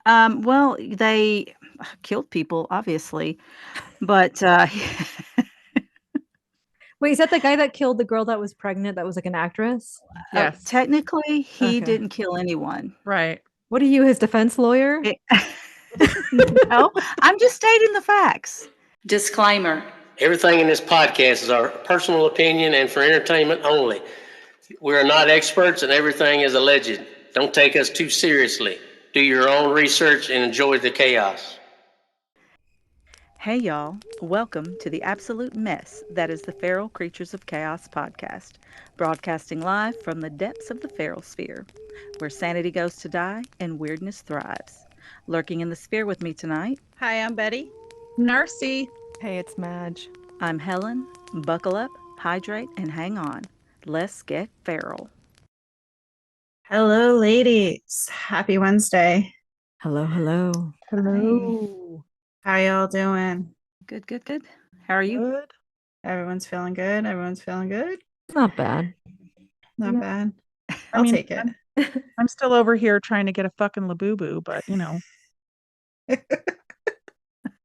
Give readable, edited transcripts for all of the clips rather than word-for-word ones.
Well, they killed people, obviously, but Wait, is that the guy that killed the girl that was pregnant that was like an actress? Yes. technically, he Okay. didn't kill anyone. Right. What are you, his defense lawyer? It- no, I'm just stating the facts. Disclaimer. Everything in this podcast is our personal opinion and for entertainment only. We are not experts and everything is alleged. Don't take us too seriously. Do your own research and enjoy the chaos. Hey, y'all. Welcome to the absolute mess that is the Feral Creatures of Chaos podcast, broadcasting live from the depths of the feral sphere, where sanity goes to die and weirdness thrives. Lurking in the sphere with me tonight, Hi, I'm Betty. Narci. Hey, it's Madge. I'm Helen. Buckle up, hydrate, and hang on. Let's get feral. Hello, ladies. Happy Wednesday. Hello, hello. Hello. How y'all doing? Good, good, good. How are you? Good. Everyone's feeling good. Everyone's feeling good. Not bad. Not Yeah. bad. I I'll mean, take it. I'm still over here trying to get a fucking labubu, but you know.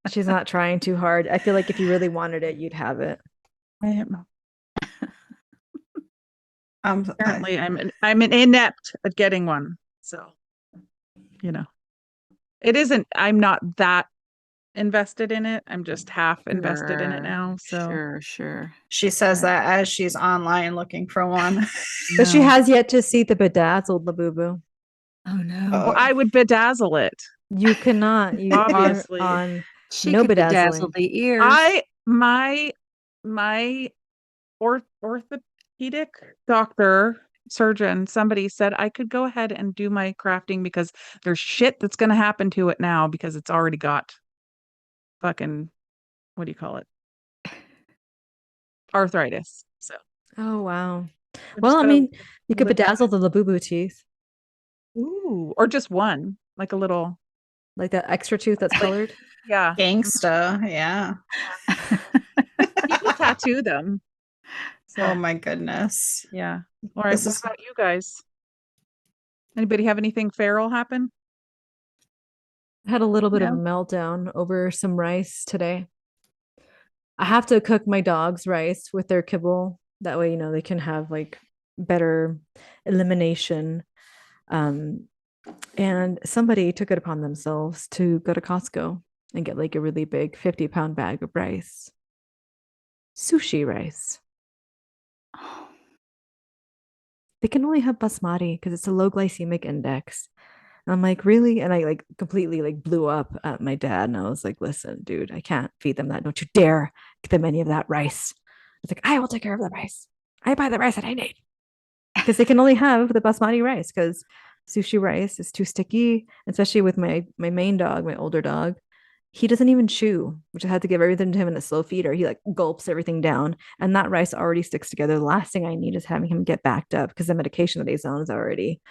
She's not trying too hard. I feel like if you really wanted it, you'd have it. I am Um, apparently I'm an inept at getting one. So, you know. It isn't I'm not that invested in it. I'm just half invested in it now. So Sure. she says that as she's online looking for one. But she No. has yet to see the bedazzled Labubu. Oh, no. Well, I would bedazzle it. You cannot. You are Obviously. on She no could bedazzling. bedazzle the ears. My orthopedic doctor, surgeon, somebody said I could go ahead and do my crafting because there's shit that's going to happen to it now because it's already got fucking, what do you call it? Arthritis. So Oh, wow. I'm Well, just I gonna mean, you could live that bedazzle the Labubu teeth, Ooh, or just one, like a little, like that extra tooth that's colored. yeah. Gangsta. Yeah. People tattoo them. So, Oh my goodness. yeah. All right. This What is about you guys? Anybody have anything feral happen? I had a little bit of a No. meltdown over some rice today. I have to cook my dogs rice with their kibble. That way, they can have like better elimination. And somebody took it upon themselves to go to Costco and get like a really big 50-pound bag of rice. Sushi rice. They can only have basmati because it's a low glycemic index. And I'm like, really? And I like completely like blew up at my dad. And I was like, listen, dude, I can't feed them that. Don't you dare get them any of that rice. It's like, I will take care of the rice. I buy the rice that I need. Because they can only have the basmati rice because sushi rice is too sticky, especially with my main dog, my older dog. He doesn't even chew, which I had to give everything to him in a slow feeder. He like gulps everything down, and that rice already sticks together. The last thing I need is having him get backed up because the medication that he's on is already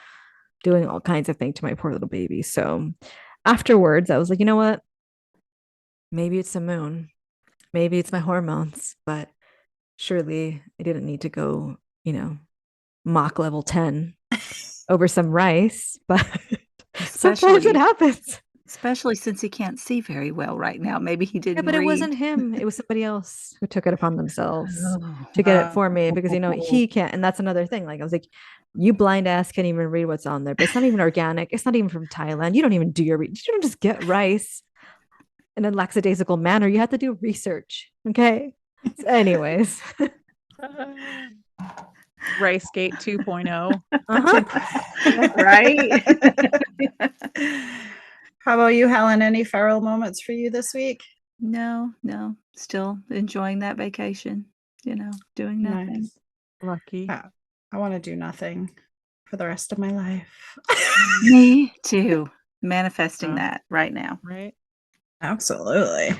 doing all kinds of things to my poor little baby. So afterwards, I was like, you know what? Maybe it's the moon. Maybe it's my hormones, but surely I didn't need to go, mock level 10 over some rice, but sometimes it happens. Especially since he can't see very well right now. Maybe he didn't Yeah, but it read. wasn't him. It was somebody else who took it upon themselves to get it for me because he can't. And that's another thing. Like I was like, you blind ass can't even read what's on there. But it's not even organic. It's not even from Thailand. You don't even do your you don't just get rice in a lackadaisical manner. You have to do research. Okay. So anyways. Rice Gate 2.0. Uh-huh. Right? How about you, Helen? Any feral moments for you this week? No. Still enjoying that vacation, doing nothing. Nice. Lucky. I want to do nothing for the rest of my life. Me too. Manifesting that right now. Right. Absolutely.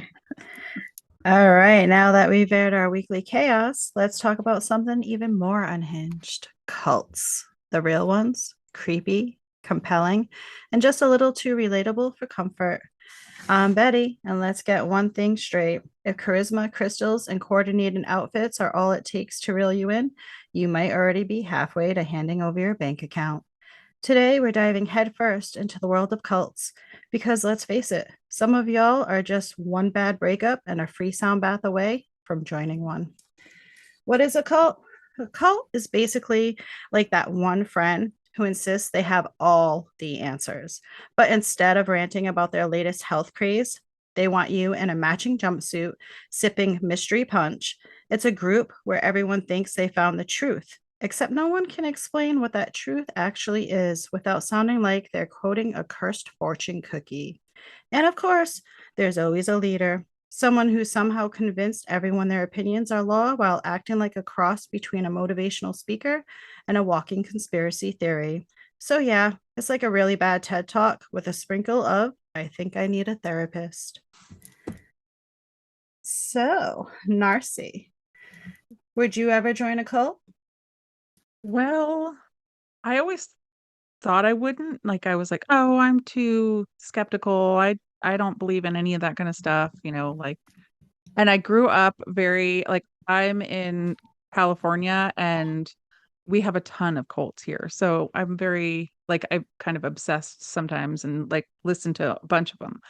All right. Now that we've aired our weekly chaos, let's talk about something even more unhinged: cults. The real ones, creepy, compelling, and just a little too relatable for comfort. I'm Betty, and let's get one thing straight. If charisma, crystals, and coordinated outfits are all it takes to reel you in, you might already be halfway to handing over your bank account. Today, we're diving headfirst into the world of cults, Because let's face it, some of y'all are just one bad breakup and a free sound bath away from joining one. What is a cult? A cult is basically like that one friend who insists they have all the answers. But instead of ranting about their latest health craze, they want you in a matching jumpsuit, sipping mystery punch. It's a group where everyone thinks they found the truth, except no one can explain what that truth actually is without sounding like they're quoting a cursed fortune cookie. And of course, there's always a leader, someone who somehow convinced everyone their opinions are law while acting like a cross between a motivational speaker and a walking conspiracy theory. So, yeah, it's like a really bad TED talk with a sprinkle of, I think I need a therapist. So, Narci, would you ever join a cult? Well, I always thought I wouldn't. Like I was like, oh, I'm too skeptical. I don't believe in any of that kind of stuff, like. And I grew up very like I'm in California and we have a ton of cults here. So I'm very like I'm kind of obsessed sometimes and like listen to a bunch of them.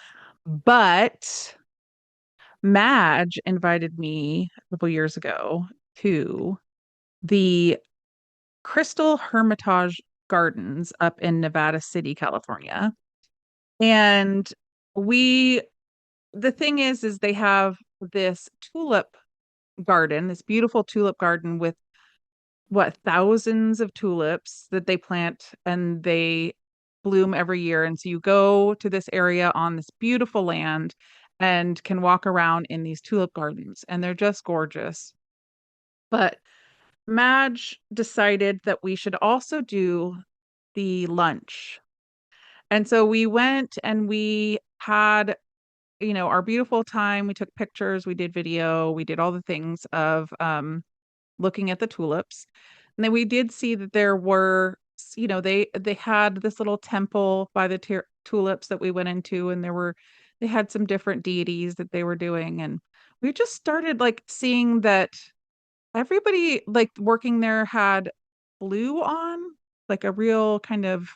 But Madge invited me a couple years ago to the Crystal Hermitage Gardens up in Nevada City, California. And we the thing is they have this tulip garden, this beautiful tulip garden with what thousands of tulips that they plant and they bloom every year. And so you go to this area on this beautiful land and can walk around in these tulip gardens, and they're just gorgeous. But Madge decided that we should also do the lunch. And so we went and we had, our beautiful time. We took pictures, we did video, we did all the things of looking at the tulips. And then we did see that there were, they had this little temple by the tulips that we went into, and they had some different deities that they were doing. And we just started like seeing that everybody like working there had blue on, like a real kind of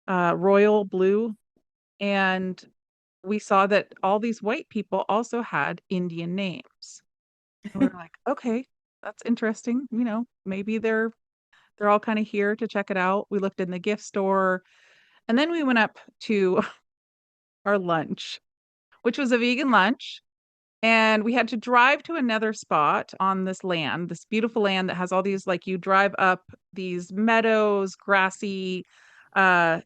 royal blue. And we saw that all these white people also had Indian names. And we were like, okay, that's interesting. Maybe they're all kind of here to check it out. We looked in the gift store, and then we went up to our lunch, which was a vegan lunch. And we had to drive to another spot on this land, this beautiful land that has all these, like, you drive up these meadows, grassy uh,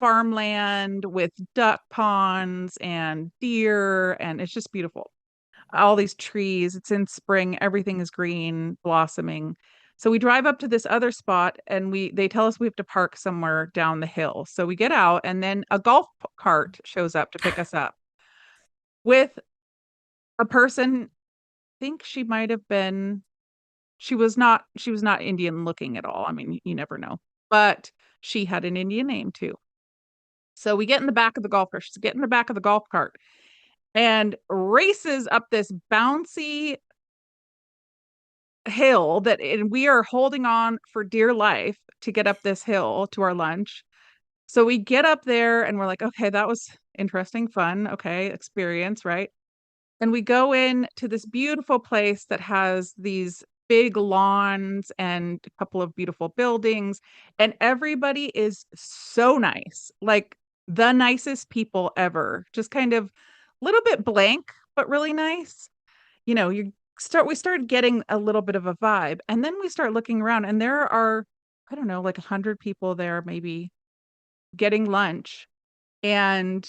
farmland with duck ponds and deer, and it's just beautiful. All these trees, it's in spring, everything is green, blossoming. So we drive up to this other spot and they tell us we have to park somewhere down the hill. So we get out and then a golf cart shows up to pick us up with a person. I think she might have been she was not Indian looking at all. I mean, you never know. But she had an Indian name too. So we get in the back of the golf cart. She's getting in the back of the golf cart and races up this bouncy hill and we are holding on for dear life to get up this hill to our lunch. So we get up there and we're like, okay, that was interesting, fun, okay, experience, right? And we go in to this beautiful place that has these big lawns and a couple of beautiful buildings, and everybody is so nice, like the nicest people ever. Just kind of a little bit blank, but really nice. We start getting a little bit of a vibe, and then we start looking around and there are, I don't know, like 100 people there maybe getting lunch, and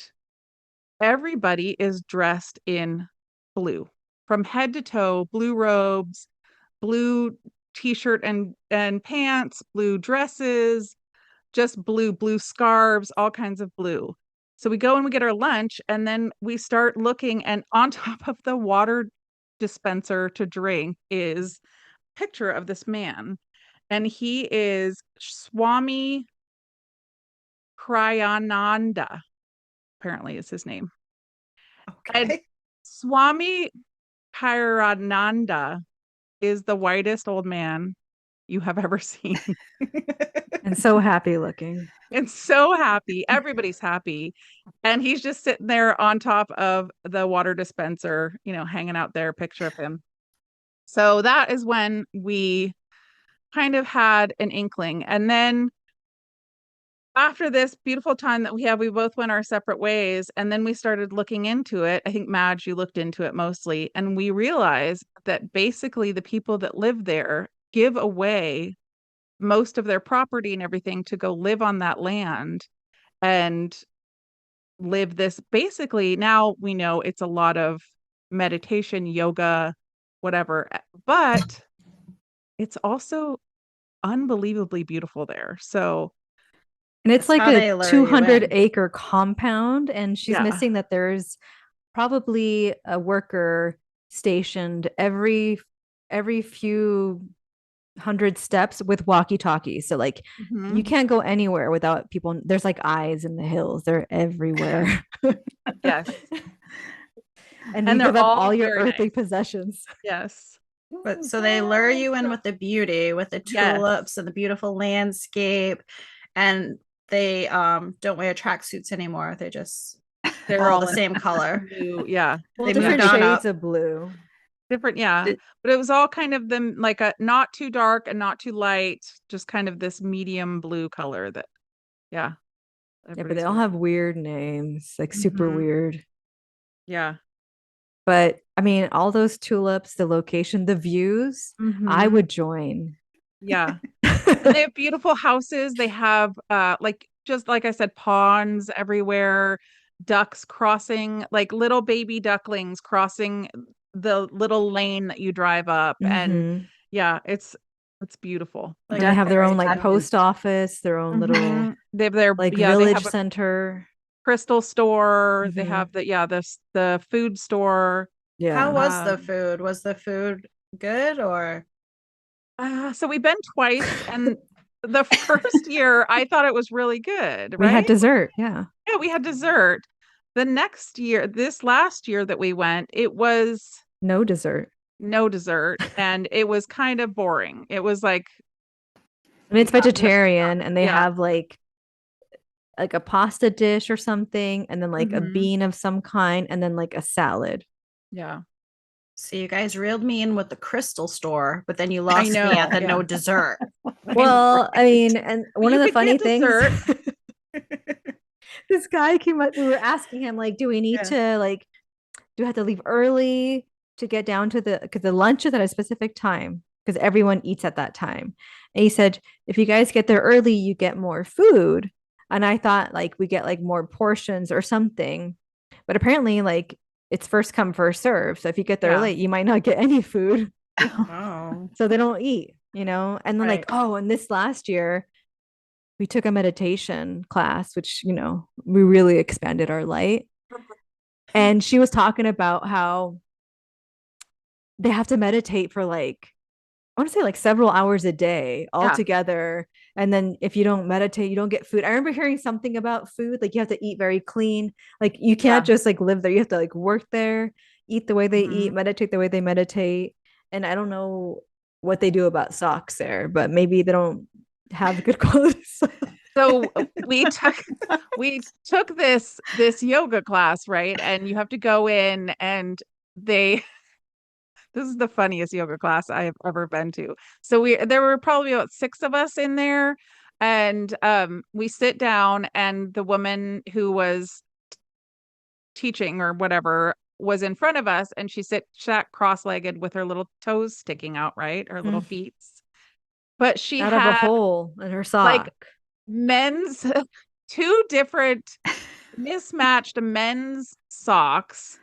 everybody is dressed in blue from head to toe, blue robes, blue t-shirt and pants, blue dresses, just blue scarves, all kinds of blue. So we go and we get our lunch, and then we start looking, and on top of the water dispenser to drink is a picture of this man, and he is Swami Kriyananda, apparently is his name. And Okay. Swami Kriyananda is the whitest old man you have ever seen. And so happy looking. and so happy. Everybody's happy. And he's just sitting there on top of the water dispenser, hanging out there, picture of him. So that is when we kind of had an inkling. And then after this beautiful time that we both went our separate ways. And then we started looking into it. I think, Madge, you looked into it mostly. And we realized that basically the people that live there give away most of their property and everything to go live on that land and live this. Basically, now we know it's a lot of meditation, yoga, whatever, but it's also unbelievably beautiful there. So, And it's That's like how they a lure you 200-acre compound, and she's Yeah. missing that there's probably a worker stationed every few hundred steps with walkie-talkies. So like you can't go anywhere without people. There's like eyes in the hills. They're everywhere. yes, And And you they're give up all all your very earthly nice. possessions. yes. But so they lure you in with the beauty, with the Yes. tulips and the beautiful landscape, and they don't wear tracksuits anymore. They just They're all the in same color. blue. Yeah. Well, They different moved on shades up. of blue. Different, yeah. Did- But it was all kind of them like a not too dark and not too light, just kind of this medium blue color that, yeah. Yeah, but they everybody's all very- have weird names, like super Mhm. weird. Yeah. But I mean, all those tulips, the location, the views, I Mhm. would join. Yeah. And they have beautiful houses. They have like, just like I said, ponds everywhere, ducks crossing, like little baby ducklings crossing the little lane that you drive up. And Mhm. yeah, it's beautiful. Like And they have their own fairy like tale. post office, their own little Mhm. They have their like they village have a center. crystal store. They Mhm. have the food store. Yeah. How was the Um, food? Was the food good or So we've been twice, and the first year I thought it was really good, We had right? dessert. Yeah. Yeah, we had dessert. The next year, this last year that we went, it was No dessert. no dessert, and it was kind of boring. It was like, And it's yeah, vegetarian, and they yeah. have like a pasta dish or something, and then like a Mhm. bean of some kind, and then like a salad. Yeah. so you guys reeled me in with the crystal store, but then you lost me know, at the yeah. no dessert. Well, I mean, and one you of the could funny get things, dessert. this guy came up, we were asking him, like, do we need to, like, do we have to leave early to get down to because the lunch is at a specific time because everyone eats at that time. And he said, if you guys get there early, you get more food. And I thought like we get like more portions or something. But apparently, like, it's first come, first serve. So if you get there Yeah. late, you might not get any food. Oh. So they don't eat, And then, like, Right. oh, and this last year, we took a meditation class, which, we really expanded our light. And she was talking about how they have to meditate for like, I want to say like several hours a day all Yeah. together. And then if you don't meditate, you don't get food. I remember hearing something about food, like you have to eat very clean. Like you can't just like live there. You have to like work there, eat the way they eat, meditate the way they meditate. And I don't know what they do about socks there, but maybe they don't have good quality socks. So we took this yoga class, right? And you have to go in, and this is the funniest yoga class I have ever been to. So there were probably about 6 of us in there, and we sit down, and the woman who was teaching or whatever was in front of us, and she sat cross-legged with her little toes sticking out, right? Her little feet. But she Out of a had hole in her sock. like men's 2 different mismatched men's socks,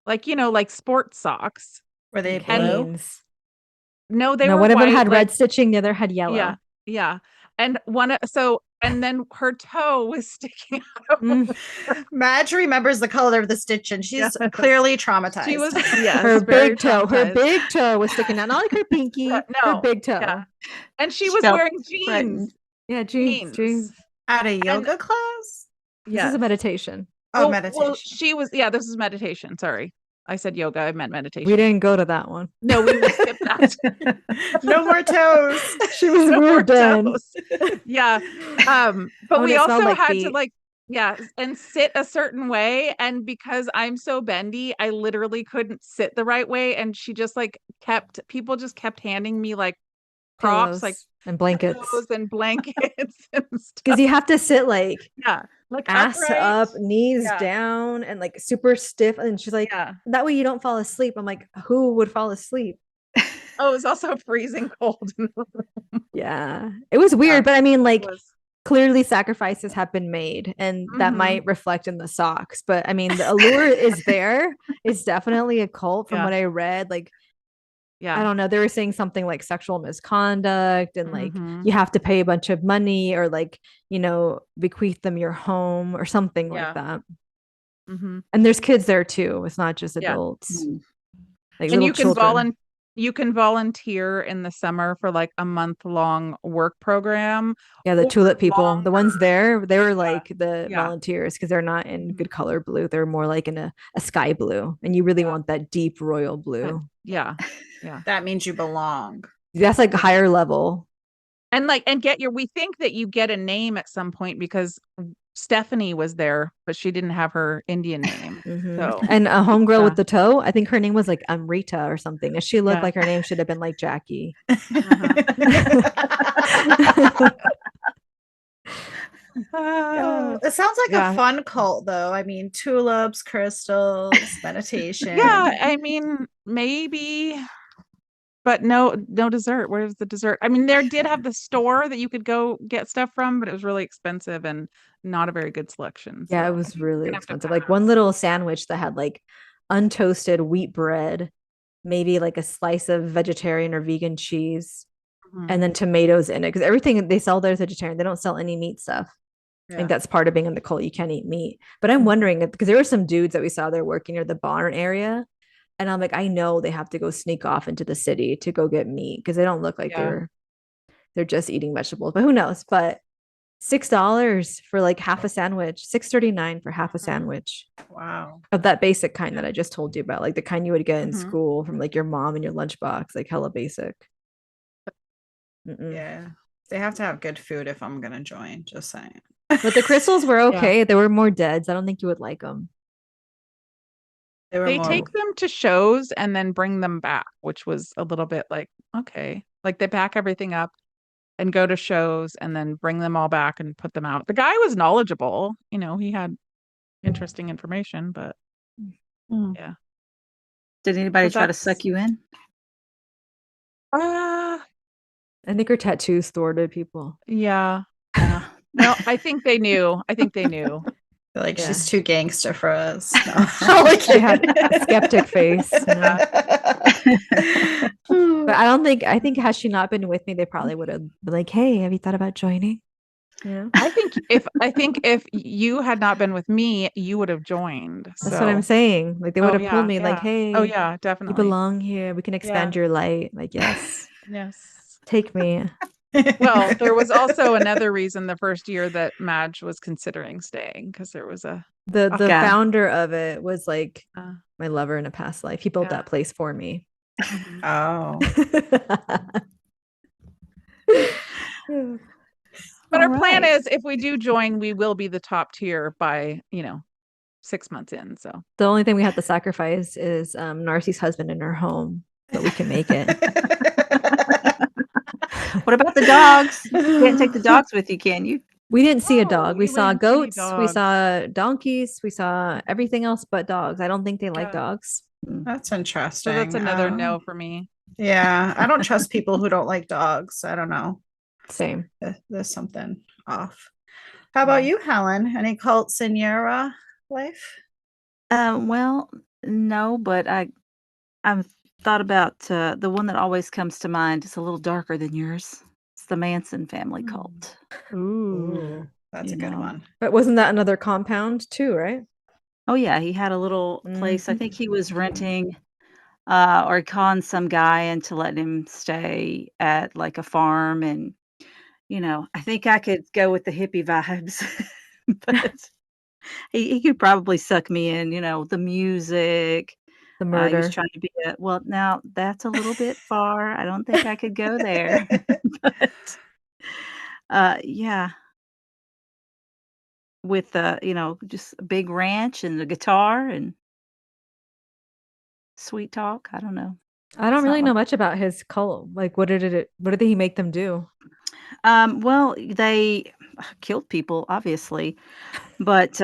like like sports socks. Were they And blue? canes. No, they No, were one of them white, had like, red stitching, the other had yellow. yeah. And and then her toe was sticking out. Mm. Madge remembers the color of the stitch, and she's Yes. clearly traumatized. She was Her very big toe. Her traumatized. big toe was sticking out, not like her pinky. Yeah, her no, big toe. yeah. And she She was felt wearing jeans. threatened. Yeah, jeans. At a yoga class? This is a meditation. Oh, Well, meditation. this is meditation. Sorry. I said yoga. I meant meditation. We didn't go to that one. No, we skipped that. No more toes. She was No more weird then. toes. Yeah. But Oh, and we it smelled also like had to feet. like, yeah, and sit a certain way. And because I'm so bendy, I literally couldn't sit the right way. And she just like people just kept handing me like props, Pillows like and blankets. pillows and blankets and stuff. Because you have to sit like Yeah. Like ass upright. up, knees Yeah. down, and like super stiff. And she's like, Yeah. that way you don't fall asleep. I'm like, who would fall asleep? Oh, it was also freezing cold in the room. Yeah. It was weird, but I mean, It like, was. clearly sacrifices have been made, and that Mhm. might reflect in the socks. But I mean, the allure is there. It's definitely a cult from Yeah. what I read. Like, I Yeah. don't know, they were saying something like sexual misconduct and like Mhm. you have to pay a bunch of money or like, you know, bequeath them your home or something Yeah. like that. Mhm. And there's kids there too. It's not just Yeah. adults. Mm. Like And little children. you can volunteer in the summer for like a month-long work program. Yeah, the or tulip people, the ones longer. there, they were like the Yeah. volunteers because they're not in Mhm. good color blue. They're more like in a sky blue. And you really Yeah. want that deep royal blue. Yeah. Yeah. That means you belong. That's like higher level. And we think that you get a name at some point because Stephanie was there, but she didn't have her Indian name. Mhm. So And a homegirl Yeah. with the toe, I think her name was like Amrita or something. And she looked Yeah. like her name should have been like Jackie. Oh, it sounds like Yeah. a fun cult, though. I mean, tulips, crystals, meditation. Yeah, I mean, maybe, but no dessert. Where's the dessert? I mean, there did have the store that you could go get stuff from, but it was really expensive and not a very good selection. Yeah, it So was really gonna have to expensive. Like one little sandwich that had like untoasted wheat bread, maybe like a slice of vegetarian or vegan cheese, Mhm. and then tomatoes in it. Because everything they sell there is vegetarian. They don't sell any meat stuff. I think Yeah. that's part of being in the cult. You can't eat meat. But I'm wondering because there were some dudes that we saw there working near the barn area. And I'm like, I know they have to go sneak off into the city to go get meat because they don't look like Yeah. they're just eating vegetables. But who knows? But $6 for like half a sandwich, $6.39 for half a sandwich Wow. of that basic kind that I just told you about, like the kind you would get in Mhm. school from like your mom in your lunchbox, like hella basic. Mm-mm. Yeah. They have to have good food if I'm going to join. Just saying. But the crystals were Yeah. okay. They were more deads. I don't think you would like them. They were They more. take them to shows and then bring them back, which was a little bit like, okay, like they pack everything up and go to shows and then bring them all back and put them out. The guy was knowledgeable, he had interesting information, but Hmm. yeah. Did anybody But try to that's- suck you in? Uh, I think her tattoos thwarted people. yeah. Yeah. No, I think they knew. Like Yeah. she's too gangster for us. She had a skeptic face. But But I think had she not been with me, they probably would have been like, hey, have you thought about joining? Yeah. I think if you had not been with me, you would have joined. That's what I'm saying. Like they would have pulled me like, hey, Oh yeah, you definitely. belong here. We can expand your light. Like, yes, Yes. take me. Well, there was also another reason the first year that Madge was considering staying because there was a The Okay. founder of it was like uh, my lover in a past life. He built Yeah. that place for me. Oh. but our All plan right. is if we do join, we will be the top tier by 6 months in. So The only thing we have to sacrifice is Narci's husband in her home, but we can make it. What about the dogs? You can't take the dogs with you, can you? We didn't see a No, dog. We we saw didn't see any goats. We dogs. saw donkeys. We saw everything else but dogs. I don't think they like Yeah. dogs. That's so interesting. that's another no for me. Yeah. I don't trust people who don't like dogs. I don't know. Same. There's something off. How about you, Helen? Any cults in your life? Well, no, but I've thought about the one that always comes to mind. It's a little darker than yours. It's the Manson family cult. Ooh. That's You a good know. one. But wasn't that another compound too, right? Oh yeah, he had a little place. I think he was Mhm. renting, or he conned some guy into letting him stay at like a farm, and I think I could go with the hippie vibes, but he could probably suck me in. The music, The He was murder. trying to be a well, now that's a little bit far. I don't think I could go there. But, yeah, with, just a big ranch and the guitar and sweet talk. I don't know. I don't It's not really know like much about his cult. Like, what did he make them do? well, they killed people, obviously, but,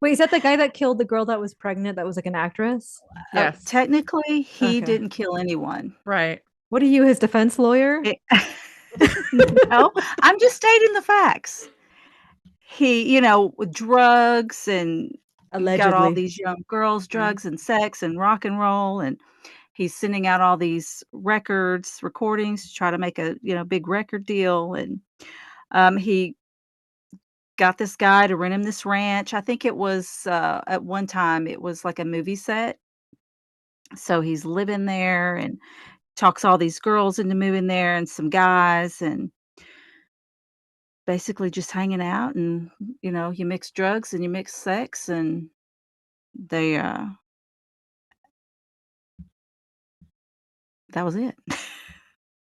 Wait, is that the guy that killed the girl that was pregnant that was like an actress? Yes. technically, he Okay. didn't kill anyone. Right. What are you, his defense lawyer? It No, I'm just stating the facts. He, with drugs and got all Allegedly. these young girls, Yeah. drugs and sex and rock and roll, and he's sending out all these recordings to try to make a, big record deal, and, he got this guy to rent him this ranch. I think it was, at one time, it was like a movie set, so he's living there and talks all these girls into moving there and some guys, and basically just hanging out, and, you mix drugs and you mix sex, and they, that was it.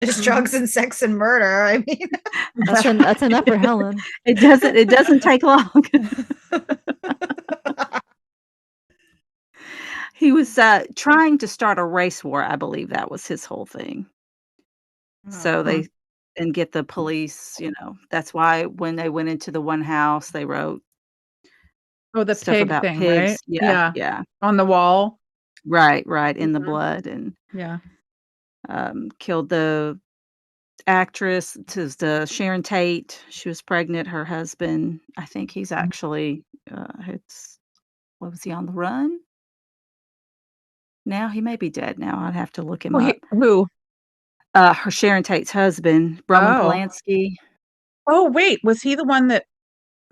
There's drugs and sex and murder. I mean, That's enough for Helen. It doesn't take long. He was, trying to start a race war, I believe that was his whole thing. So Oh. they and get the police, that's why when they went into the one house, they wrote Oh, the stuff pig about thing, pigs. right? Yeah, Yeah. yeah. On the wall. Right, right, in the Mhm. blood, and, Yeah. killed the actress to the Sharon Tate. She was pregnant, her husband, I think he's actually, it's what was he on the run? Now? He may be dead now, I'd have to look him Oh, up. who? Her Sharon Tate's husband, Roman Oh. Polanski, Oh, wait, was he the one that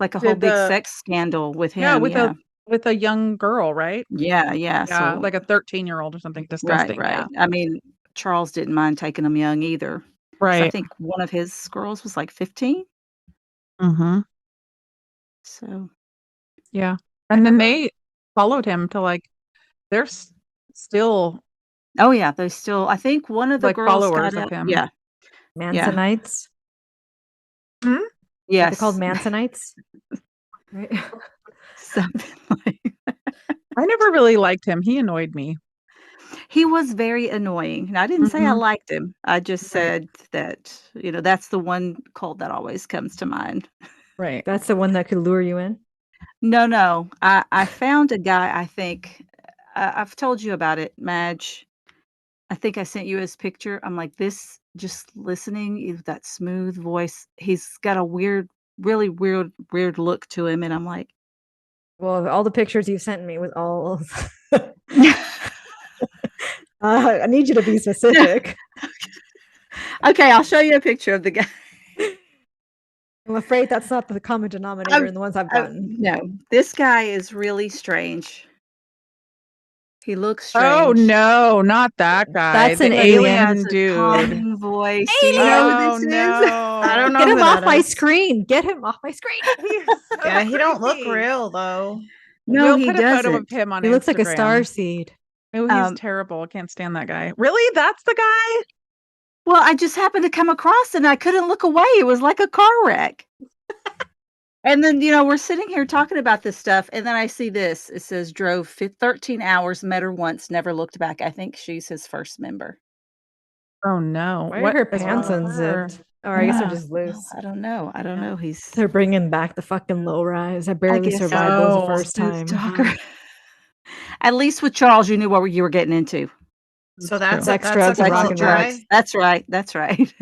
like a whole did big the sex scandal with yeah, him, yeah. with a young girl, right? Yeah, yeah, Yeah, so like a 13-year-old or something right, disgusting, right. yeah. I mean, Charles didn't mind taking them young either. So I Right. think one of his girls was, like, 15? Mhm. So Yeah. I And then never they followed him to, like they're still, Oh, yeah, they still I think one of the like, girls got followers of out him. yeah, yeah, Mansonites. Hmm? Are they called yes, Mansonites? Right. something like I never really liked him, he annoyed me. he was very annoying. Now, I didn't say I Mhm. liked him. I just Right. said that, that's the one cult that always comes to mind. Right. That's the one that could lure you in. No, no. I found a guy, I think I've told you about it, Madge. I think I sent you his picture. I'm like, this just listening, that smooth voice, he's got a weird, really weird look to him, and I'm like Well, all the pictures you sent me with all I need you to be specific. Okay, I'll show you a picture of the guy. I'm afraid that's not the common denominator in the ones I've gotten. No, this guy is really strange. He looks Oh, strange. no, not that guy, That's the an But he has alien alien. a dude. calming voice. Do you know who Oh, this is? I don't no. know Get who him off that my is. screen. Get him off my screen. He's so Yeah, he don't look creepy. real though. No, We'll he put a photo of doesn't. him on He looks like a star Instagram. seed. Oh, he's Um, terrible, I can't stand that guy. Really? That's the guy? well, I just happened to come across and I couldn't look away. It was like a car wreck. And then, we're sitting here talking about this stuff, and then I see this. It says drove 13 hours, met her once, never looked back. I think she's his first member. Oh, no. Why are What her is wrong pants with her? unzipped? Or I guess they're Yeah, just loose. I don't know. I don't Yeah. know. He's They're bringing back the fucking low rise. I I barely guess survived those the Oh. first smooth time. talker. At least with Charles, you knew what you were getting into. So That's that's true. Sex, drugs, a and Sex rock and cult and roll. drugs. guy. That's right. That's right.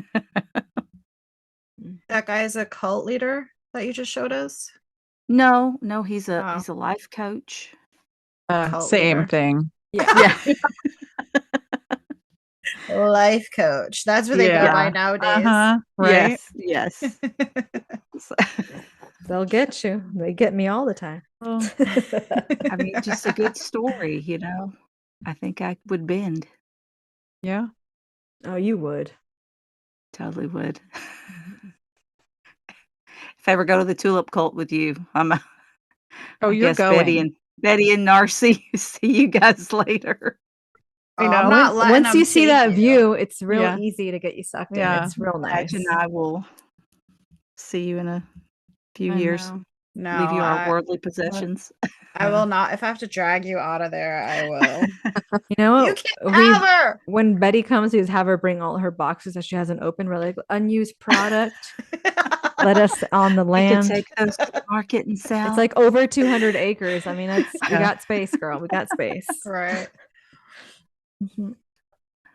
That guy is a cult leader that you just showed us. No, he's Oh, a life coach. cult Same leader. thing. Yeah. Yeah. Life coach. That's what they go Yeah. by nowadays. Uh-huh. Right? Yes. So, They'll get you. They get me all the time. Oh. I mean, just a good story, I think I would bend. Yeah. Oh, you would. Totally would. If I ever go to the tulip cult with you, Oh, I you're guess Betty going. and Betty and Narci. See you guys later. I I'm know. not letting Once you them see take that you. view, it's real Yeah. easy to get you sucked in. Yeah. It's real nice. Madge and I will see you in a few I years. know. No, Leave you our worldly possessions. I will not. If I have to drag you out of there, I will. You know You what? can't have her. When Betty comes, we just have her bring all her boxes that she hasn't opened. We're like, unused product. Let us on the We could land. take those to the market and sell. It's like over 200 acres. I mean, that's we Yeah. got space, girl. We got space. Right. Mhm.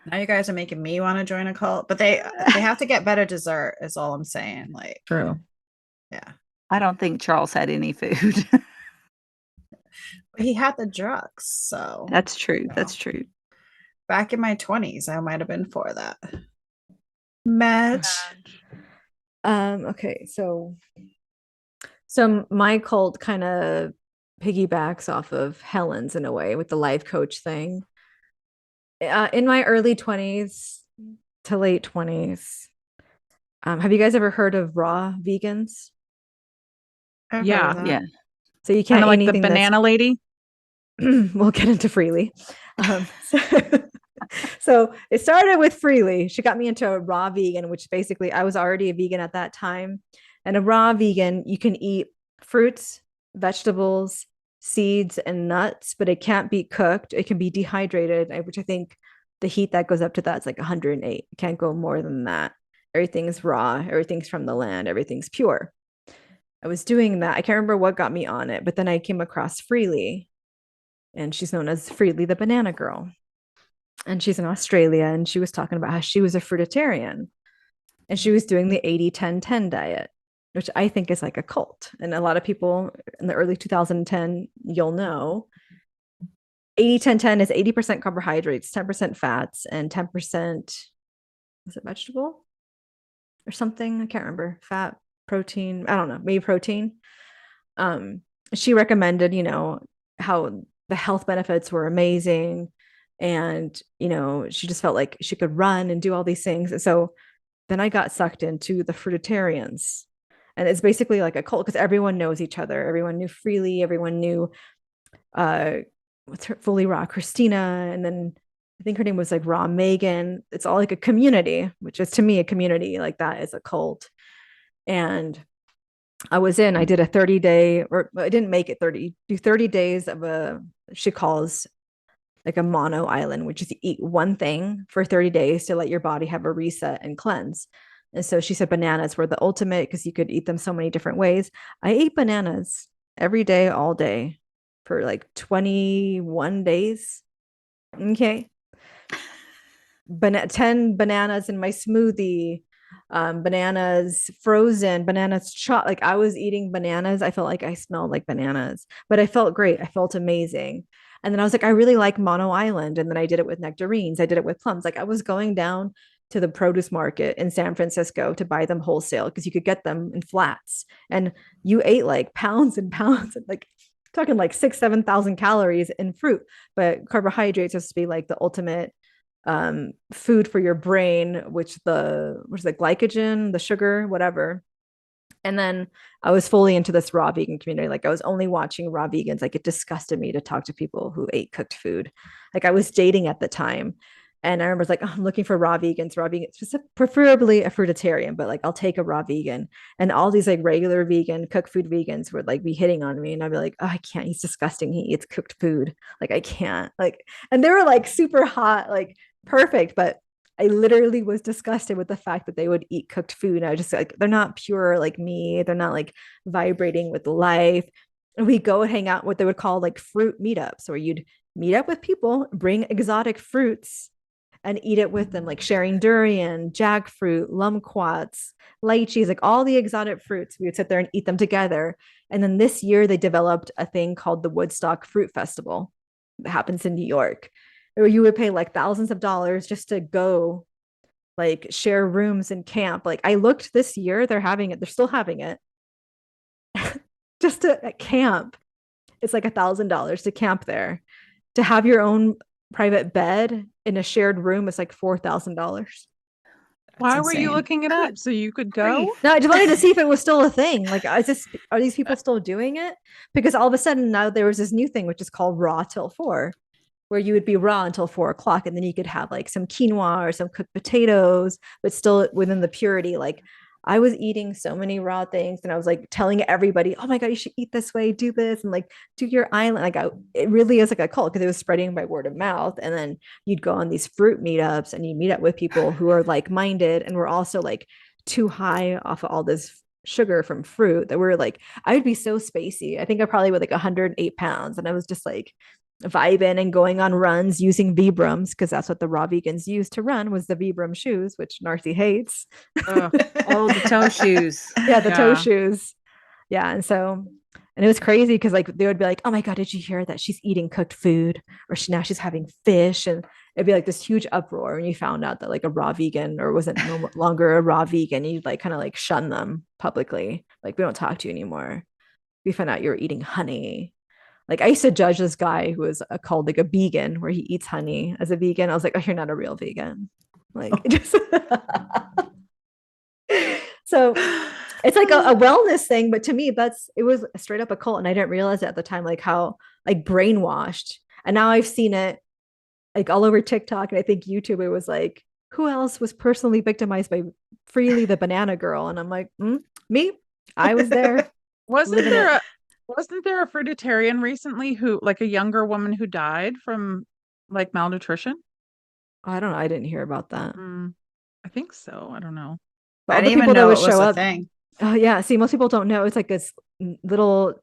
Now you guys are making me want to join a cult, but they have to get better dessert, is all I'm saying. Like, True. yeah. I don't think Charles had any food. He had the drugs, so That's true. No. That's true. back in my 20s, I might have been for that. Madge. Okay, so my cult kind of piggybacks off of Helen's in a way with the life coach thing. In my early 20s to late 20s, have you guys ever heard of raw vegans? I've Yeah. heard of that. Yeah. So you Kind can't of eat like the anything that's banana lady. we'll get into freely. So it started with freely. She got me into a raw vegan, which basically I was already a vegan at that time. And a raw vegan, you can eat fruits, vegetables, seeds, and nuts, but it can't be cooked. It can be dehydrated, which I think the heat that goes up to that is like 108. It can't go more than that. Everything's raw, everything's from the land, everything's pure. I was doing that. I can't remember what got me on it, but then I came across Freely, and she's known as Freely the Banana Girl. And she's in Australia, and she was talking about how she was a fruitarian and she was doing the 80-10-10 diet, which I think is like a cult. And a lot of people in the early 2010, you'll know 80-10-10 is 80% carbohydrates, 10% fats, and 10% is it vegetable or something? I can't remember. Fat, protein, I don't know, maybe protein. She recommended, how the health benefits were amazing. And, she just felt like she could run and do all these things. And so then I got sucked into the fruitarians. And it's basically like a cult because everyone knows each other. Everyone knew Freely, everyone knew what's her fully raw Christina. And then I think her name was like Raw Megan. It's all like a community, which is to me a community like that is a cult. And I did a 30-day, or I didn't make it 30 days of she calls like a mono island, which is you eat one thing for 30 days to let your body have a reset and cleanse. And so she said bananas were the ultimate because you could eat them so many different ways. I ate bananas every day, all day for like 21 days. Okay. 10 bananas in my smoothie, bananas frozen, bananas chopped. Like I was eating bananas. I felt like I smelled like bananas, but I felt great. I felt amazing. And then I was like, I really like Mono Island. And then I did it with nectarines. I did it with plums. Like I was going down to the produce market in San Francisco to buy them wholesale because you could get them in flats. And you ate like pounds and pounds, like talking like 7,000 calories in fruit. But carbohydrates has to be like the ultimate food for your brain, which was the glycogen, the sugar, whatever. And then I was fully into this raw vegan community. Like I was only watching raw vegans. Like it disgusted me to talk to people who ate cooked food. Like I was dating at the time. And I remember like, oh, I'm looking for raw vegans, preferably a fruitarian, but like I'll take a raw vegan. And all these like regular vegan, cooked food vegans would like be hitting on me. And I'd be like, oh, I can't. He's disgusting. He eats cooked food. Like I can't. Like, and they were like super hot, like perfect, but I literally was disgusted with the fact that they would eat cooked food. And I was just like, they're not pure like me. They're not like vibrating with life. And we go and hang out what they would call like fruit meetups, where you'd meet up with people, bring exotic fruits and eat it with them, like sharing durian, jackfruit, kumquats, lychees, like all the exotic fruits. We would sit there and eat them together. And then this year they developed a thing called the Woodstock Fruit Festival that happens in New York, or you would pay like thousands of dollars just to go like share rooms and camp. Like I looked this year, they're still having it. Just to camp. It's like $1,000 to camp there. To have your own private bed in a shared room is like $4,000. Why were you insane. looking it up? So you could go? Grief. No, I just wanted to see if it was still a thing. Like, are these people still doing it? Because all of a sudden now there was this new thing which is called raw till 4, where you would be raw until 4 o'clock, and then you could have like some quinoa or some cooked potatoes, but still within the purity. Like, I was eating so many raw things, and I was like telling everybody, "Oh my god, you should eat this way, do this, and like do your island." Like, it really is like a cult because it was spreading by word of mouth. And then you'd go on these fruit meetups, and you meet up with people who are like minded, and we're also like too high off of all this sugar from fruit that we're like, I would be so spacey. I think I probably weighed like 108 pounds, and I was just like vibing and going on runs using Vibrams, because that's what the raw vegans used to run, was the Vibram shoes, which Narci hates. Ugh. Oh, the toe shoes. Yeah, the toe Yeah. shoes. Yeah. And it was crazy because like they would be like, "Oh my god, did you hear that she's eating cooked food, or now she's having fish?" And it'd be like this huge uproar when you found out that like a raw vegan or wasn't no longer a raw vegan. You'd like kind of like shun them publicly, like, "We don't talk to you anymore. We found out you were eating honey." Like, I used to judge this guy who was called like a vegan, where he eats honey as a vegan. I was like, "Oh, you're not a real vegan." Like, just so it's like a wellness thing, but to me, it was straight up a cult, and I didn't realize it at the time, like how like brainwashed. And now I've seen it like all over TikTok, and I think YouTube. It was like, who else was personally victimized by Freely the banana girl? And I'm like, me. I was there. Wasn't Living there it. a wasn't there a fruitarian recently who, like, a younger woman who died from like malnutrition? I don't know. I didn't hear about that. I think so. I don't know. But I all the didn't even people that know would it was show a up. thing. Oh yeah. See, most people don't know. It's like this little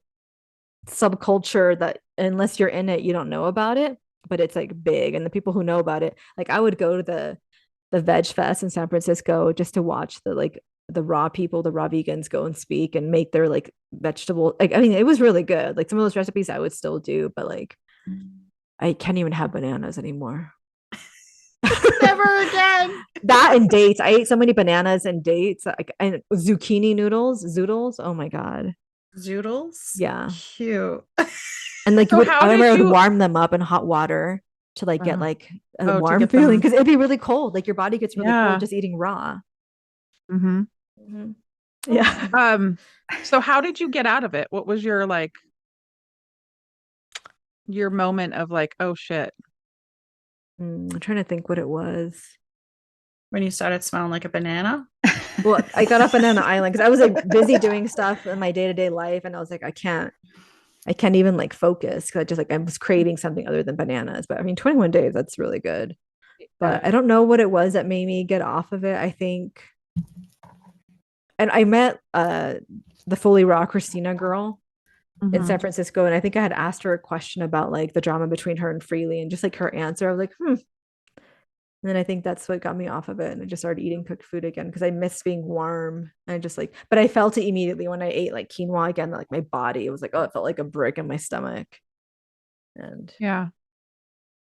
subculture that unless you're in it, you don't know about it. But it's like big, and the people who know about it, like, I would go to the Veg Fest in San Francisco just to watch the raw people, the raw vegans go and speak and make their like vegetable. Like, I mean, it was really good. Like, some of those recipes I would still do, but like, I can't even have bananas anymore. Never again. That and dates. I ate so many bananas and dates. Like, and zucchini noodles, zoodles. Oh my god. Zoodles? Yeah. Cute. And like, So how I remember did I would you warm them up in hot water to like get like a to warm get feeling, them? because it'd be really cold. Like, your body gets really Yeah. cold just eating raw. Mm-hmm. Yeah. So how did you get out of it? What was your like your moment of like, oh shit? I'm trying to think what it was. When you started smelling like a banana? Well, I got up Banana Island because I was like busy doing stuff in my day-to-day life, and I was like, I can't even like focus, because I just like I was craving something other than bananas. But I mean, 21 days, that's really good. But I don't know what it was that made me get off of it. I think, and I met the fully raw Christina girl in San Francisco, and I think I had asked her a question about like the drama between her and Freely, and just like her answer, I was like, And then I think that's what got me off of it. And I just started eating cooked food again because I miss being warm. And I just like, but I felt it immediately when I ate like quinoa again, like my body, it was like, oh, it felt like a brick in my stomach. And Yeah.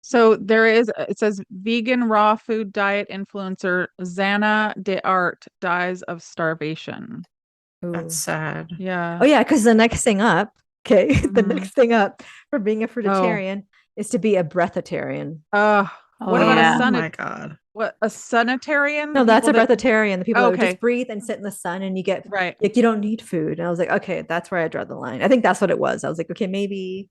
So it says vegan raw food diet influencer Xana de Art dies of starvation. That's sad. Yeah. oh yeah, because the next thing up, the next thing up for being a fruitarian is to be a breatharian. What about yeah. Oh my god. What, a sanitarian? No, that's a People that- breatharian. The people that would Okay. just breathe and sit in the sun, and you get Right. like, you don't need food. And I was like, okay, that's where I draw the line. I think that's what it was. I was like, okay, maybe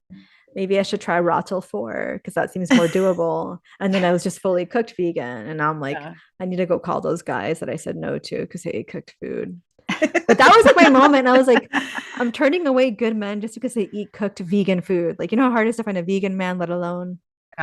I should try raw till 4 because that seems more doable. And then I was just fully cooked vegan, and now I'm like, I need to go call those guys that I said no to because they ate cooked food. But that was like my moment. I was like, I'm turning away good men just because they eat cooked vegan food. Like, you know how hard it is to find a vegan man, let alone a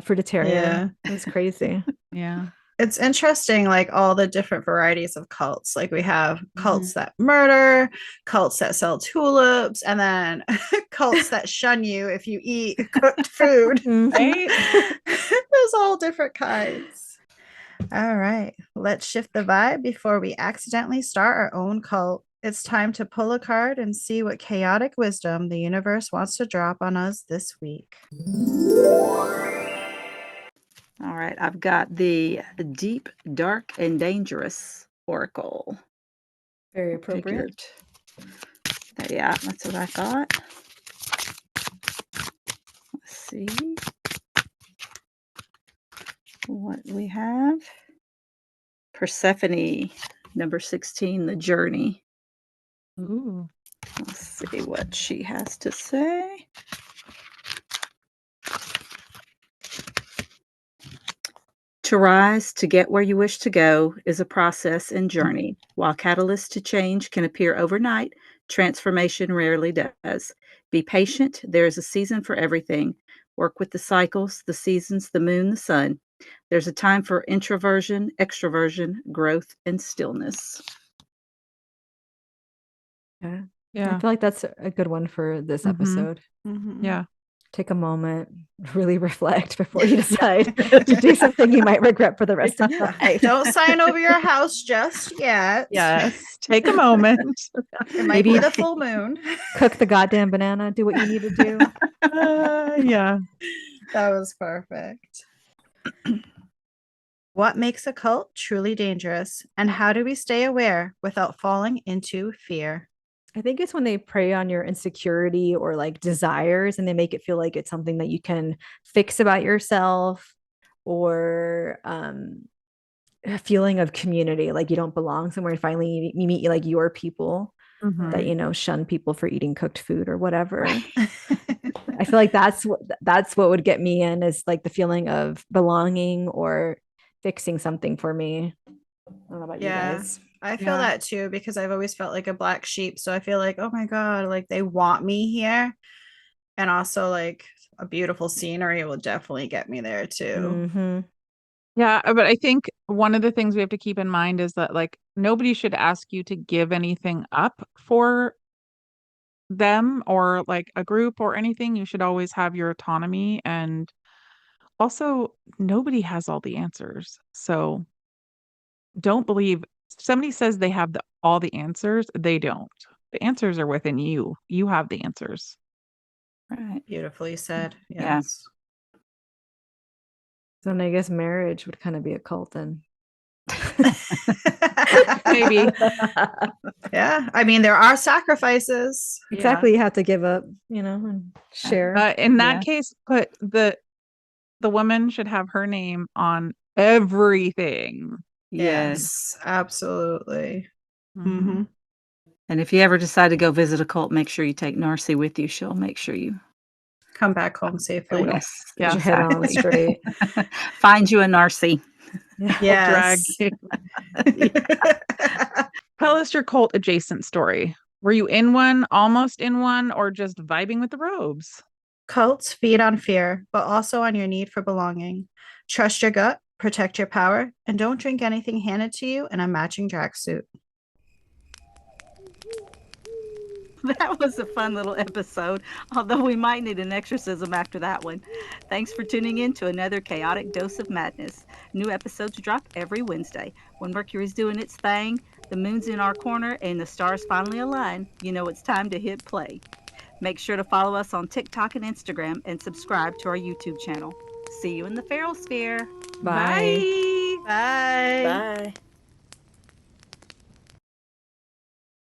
fruitarian. Yeah. It was crazy. Yeah. It's interesting, like all the different varieties of cults. Like, we have cults that murder, cults that sell tulips, and then cults that shun you if you eat cooked food. Right? There's all different kinds. All right, let's shift the vibe before we accidentally start our own cult. It's time to pull a card and see what chaotic wisdom the universe wants to drop on us this week. All right, I've got the Deep, Dark, and Dangerous Oracle. Very appropriate. Yeah, that's what I thought. Let's see what we have. Persephone, number 16, The Journey. Ooh. Let's see what she has to say. To rise, to get where you wish to go, is a process and journey. While catalysts to change can appear overnight, transformation rarely does. Be patient. There is a season for everything. Work with the cycles, the seasons, the moon, the sun. There's a time for introversion, extroversion, growth, and stillness. Yeah. I Yeah. feel like that's a good one for this Mhm. episode. Mhm. Yeah. Take a moment, really reflect before you decide to do something you might regret for the rest of your life. Don't sign over your house just yet. Yes. Take a moment. It might Maybe be the full moon. Cook the goddamn banana, do what you need to do. Yeah. That was perfect. What makes a cult truly dangerous, and how do we stay aware without falling into fear? I think it's when they prey on your insecurity or like desires and they make it feel like it's something that you can fix about yourself, or a feeling of community, like you don't belong somewhere, and finally you meet like your people Mhm. that, you know, shun people for eating cooked food or whatever. I feel like that's what would get me in, is like the feeling of belonging or fixing something for me. I don't know about you Yeah. guys. I feel Yeah. that too, because I've always felt like a black sheep. So I feel like, oh my God, like they want me here. And also, like, a beautiful scenery will definitely get me there too. Mm-hmm. Yeah, but I think one of the things we have to keep in mind is that like nobody should ask you to give anything up for them or like a group or anything. You should always have your autonomy, and also nobody has all the answers. So don't believe somebody says they have all the answers. They don't. The answers are within you. You have the answers. Right. Beautifully said. Yeah. Yes. So then I guess marriage would kind of be a cult then. Maybe. Yeah. I mean, there are sacrifices. Exactly. You have to give up, you know, and share. In that Yeah. case, put the woman should have her name on everything. Yes. Absolutely. Mhm. Mm-hmm. And if you ever decide to go visit a cult, make sure you take Narci with you. She'll make sure you. Come back home safely. Yes. Yeah. Get your head on straight. Find you a Narci. Drag Yes. you. Tell us your cult adjacent story. Were you in one, almost in one, or just vibing with the robes? Cults feed on fear, but also on your need for belonging. Trust your gut, protect your power, and don't drink anything handed to you in a matching tracksuit. That was a fun little episode, although we might need an exorcism after that one. Thanks for tuning in to another chaotic dose of madness. New episodes drop every Wednesday. When Mercury's doing its thing, the moon's in our corner, and the stars finally align, you know it's time to hit play. Make sure to follow us on TikTok and Instagram and subscribe to our YouTube channel. See you in the Feral Sphere. Bye. Bye. Bye. Bye.